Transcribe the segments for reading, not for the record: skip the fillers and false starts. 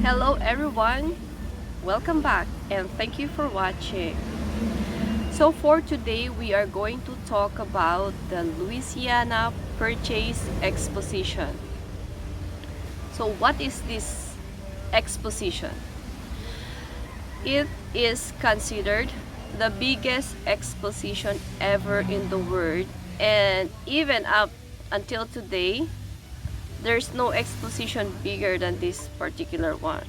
Hello everyone, welcome back and thank you for watching. So for today we are going to talk about the Louisiana Purchase Exposition. So what is this exposition? It is considered the biggest exposition ever in the world, and even up until today there's no exposition bigger than this particular one.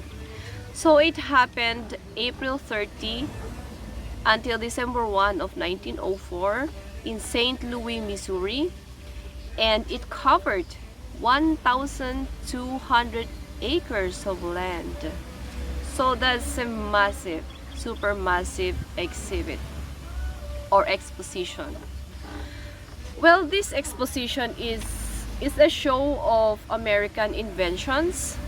So it happened April 30 until December 1 of 1904 in St. Louis, Missouri, and it covered 1,200 acres of land. So that's a massive, super massive exhibit or exposition. Well, this exposition is a show of American inventions,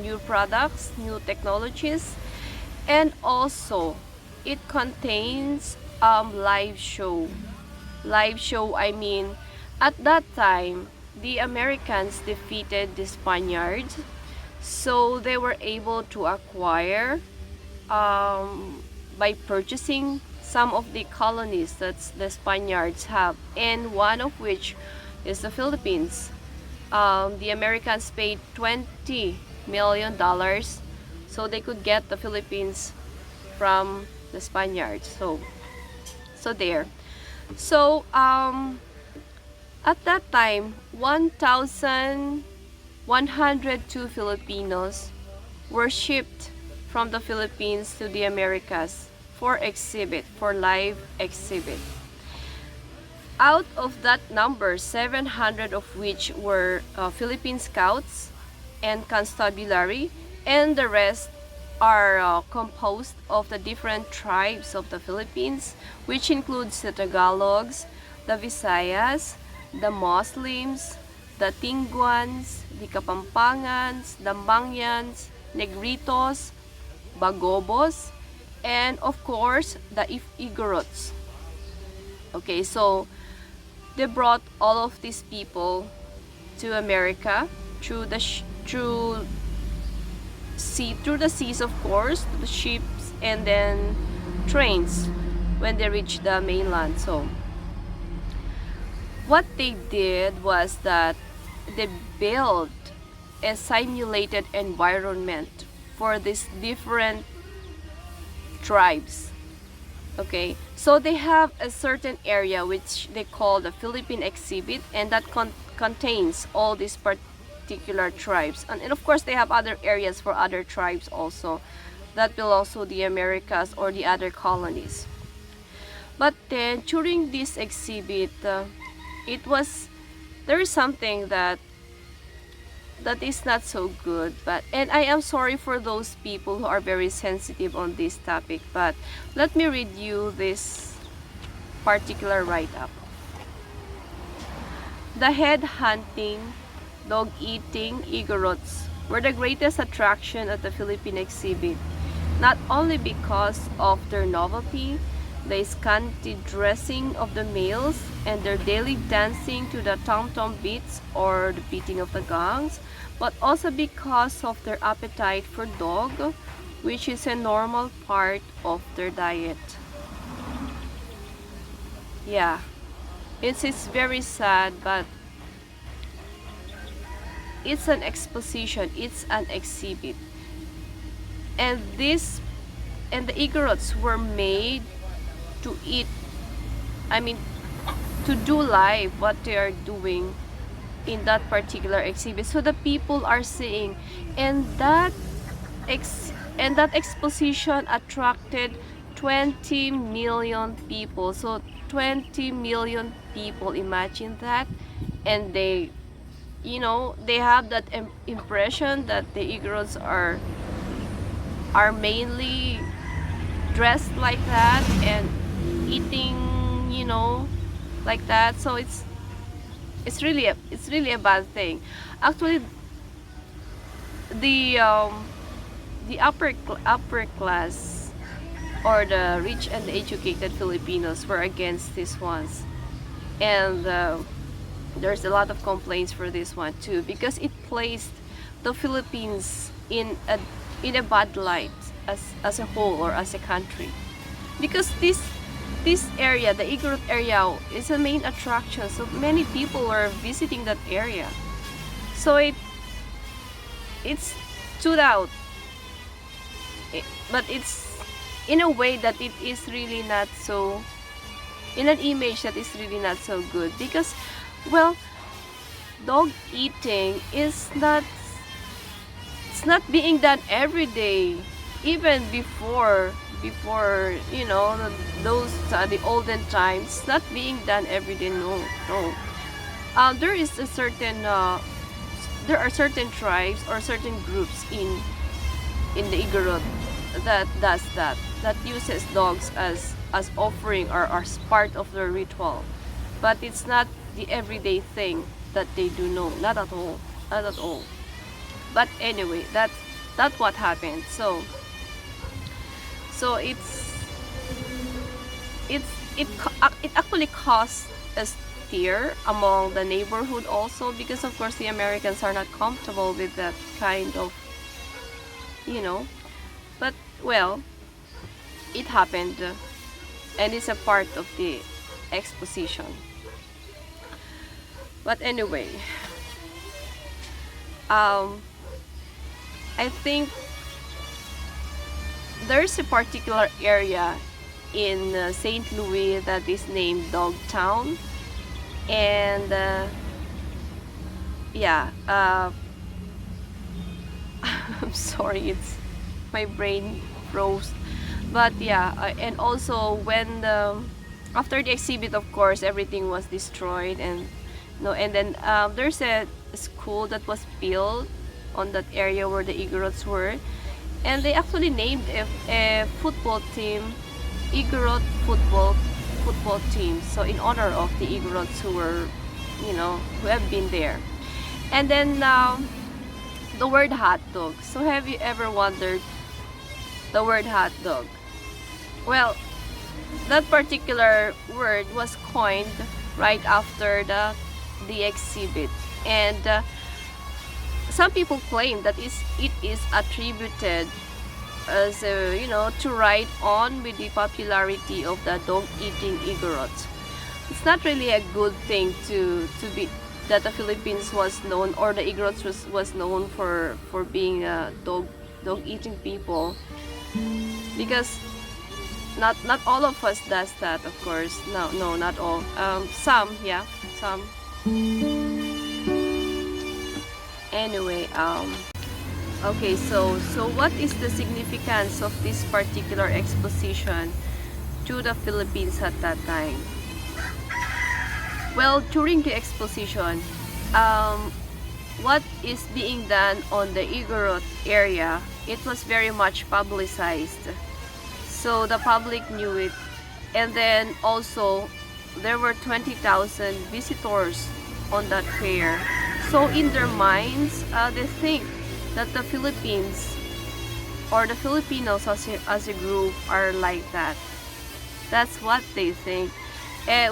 new products, new technologies, and also it contains live show. Live show, I mean, at that time, the Americans defeated the Spaniards, so they were able to acquire by purchasing some of the colonies that the Spaniards have, and one of which is the Philippines. The Americans paid $20 million so they could get the Philippines from the Spaniards. So there. So at that time, 1,102 Filipinos were shipped from the Philippines to the Americas for live exhibit. Out of that number, 700 of which were Philippine Scouts and Constabulary, and the rest are composed of the different tribes of the Philippines, which includes the Tagalogs, the Visayas, the Muslims, the Tinguans, the Kapampangans, the Mangyans, Negritos, Bagobos, and of course the Igorots. Okay, so they brought all of these people to America through the seas, of course, the ships, and then trains when they reached the mainland. So what they did was that they built a simulated environment for these different tribes. Okay, so they have a certain area which they call the Philippine Exhibit, and that contains all these particular tribes, and of course they have other areas for other tribes also that belongs to the Americas or the other colonies. But then during this exhibit, there is something that is not so good, and I am sorry for those people who are very sensitive on this topic, but let me read you this particular write-up. The head-hunting, dog-eating Igorots were the greatest attraction at the Philippine Exhibit, not only because of their novelty, the scanty dressing of the males, and their daily dancing to the tom-tom beats or the beating of the gongs, but also because of their appetite for dog, which is a normal part of their diet. Yeah, it's very sad, but it's an exposition, it's an exhibit, and the Igorots were made to eat, to do live what they are doing in that particular exhibit. So the people are seeing, and that exposition attracted 20 million people. So 20 million people, imagine that. And they have that impression that the Igorots are mainly dressed like that and eating, like that. So it's really a bad thing. Actually, the upper class or the rich and educated Filipinos were against these ones, and there's a lot of complaints for this one too, because it placed the Philippines in a bad light as a whole or as a country, because this area, the Igorot area, is a main attraction, so many people are visiting that area. So it stood out, but it's in a way that it is really not so, in an image that is really not so good, because, well, dog eating is not, it's not being done every day. Even before you know, those the olden times, it's not being done every day. No. There is a certain there are certain tribes or certain groups in the Igorot that does that uses dogs as offering or as part of their ritual, but it's not the everyday thing that they do. No, not at all, not at all. But anyway, that's what happened. So it actually caused a stir among the neighborhood also, because of course the Americans are not comfortable with that kind of, you know. But well, it happened, and it's a part of the exposition. But anyway, I think there's a particular area in St. Louis that is named Dogtown, and yeah, I'm sorry, it's my brain froze. But yeah, and also when after the exhibit, of course, everything was destroyed, and no, and then there's a school that was built on that area where the Igorots were, and they actually named a football team Igorot football team, so in honor of the Igorots who were, you know, who have been there. And then the word hot dog. So have you ever wondered the word hot dog? Well, that particular word was coined right after the exhibit, and some people claim that it is attributed as you know, to right on with the popularity of the dog-eating Igorots. It's not really a good thing to be that the Philippines was known, or the Igorots was known for being dog-eating people, because not all of us does that, of course. No, not all. Some, yeah, some. Anyway, okay, so what is the significance of this particular exposition to the Philippines at that time? Well, during the exposition, what is being done on the Igorot area, it was very much publicized, so the public knew it. And then also there were 20,000 visitors on that fair. So in their minds, they think that the Philippines or the Filipinos as a group are like that. That's what they think,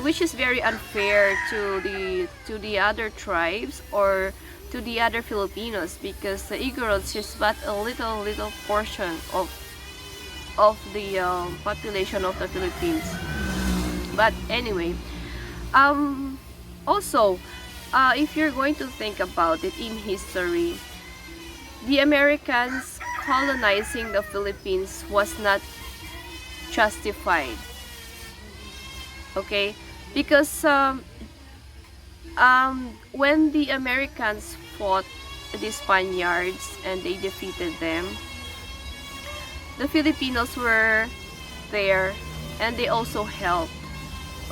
which is very unfair to the other tribes or to the other Filipinos, because the Igorots is but a little portion of the population of the Philippines. But anyway, also, if you're going to think about it in history, the Americans colonizing the Philippines was not justified. Okay, because when the Americans fought the Spaniards and they defeated them, the Filipinos were there and they also helped.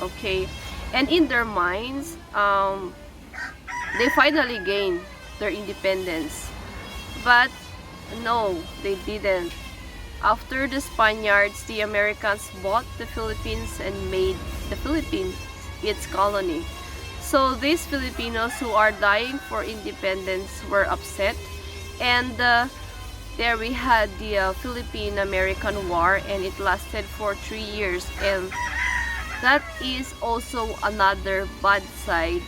Okay, and in their minds, they finally gained their independence. But no, they didn't. After the Spaniards, the Americans bought the Philippines and made the Philippines its colony. So these Filipinos who are dying for independence were upset, and there we had the Philippine-American War, and it lasted for 3 years, and that is also another bad side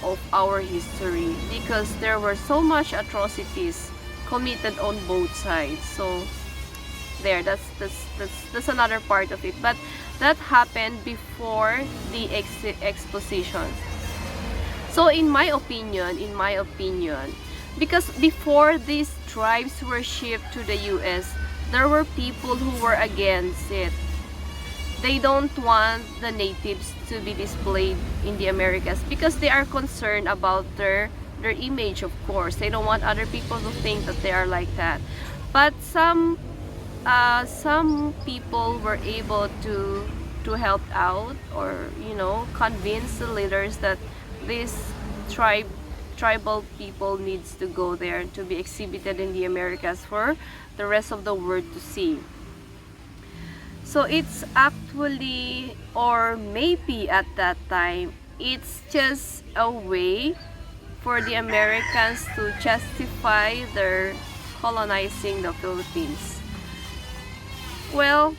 of our history, because there were so much atrocities committed on both sides. So there, that's another part of it. But that happened before the exposition. So in my opinion, because before these tribes were shipped to the US, there were people who were against it. They don't want the natives to be displayed in the Americas because they are concerned about their image, of course. They don't want other people to think that they are like that. But some people were able to help out, or convince the leaders that this tribal people needs to go there to be exhibited in the Americas for the rest of the world to see. So it's actually, or maybe at that time, it's just a way for the Americans to justify their colonizing the Philippines. Well,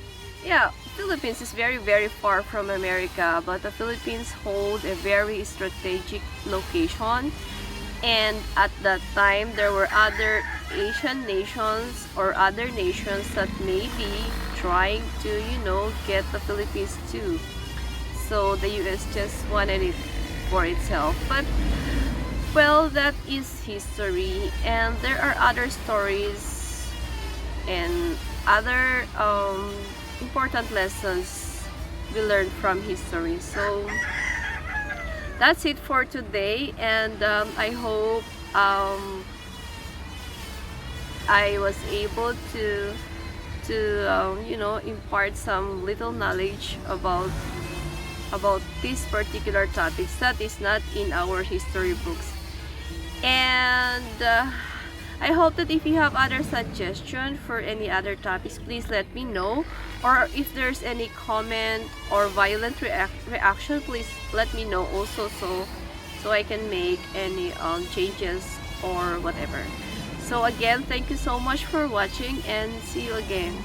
yeah, Philippines is very, very far from America, but the Philippines hold a very strategic location. And at that time, there were other Asian nations or other nations that may be trying to, get the Philippines too. So the US just wanted it for itself. But, well, that is history. And there are other stories and other important lessons we learned from history. So that's it for today, and I hope I was able to impart some little knowledge about these particular topics that is not in our history books. And I hope that if you have other suggestions for any other topics, please let me know. Or if there's any comment or violent reaction, please let me know also, so I can make any changes or whatever. So again, thank you so much for watching, and see you again.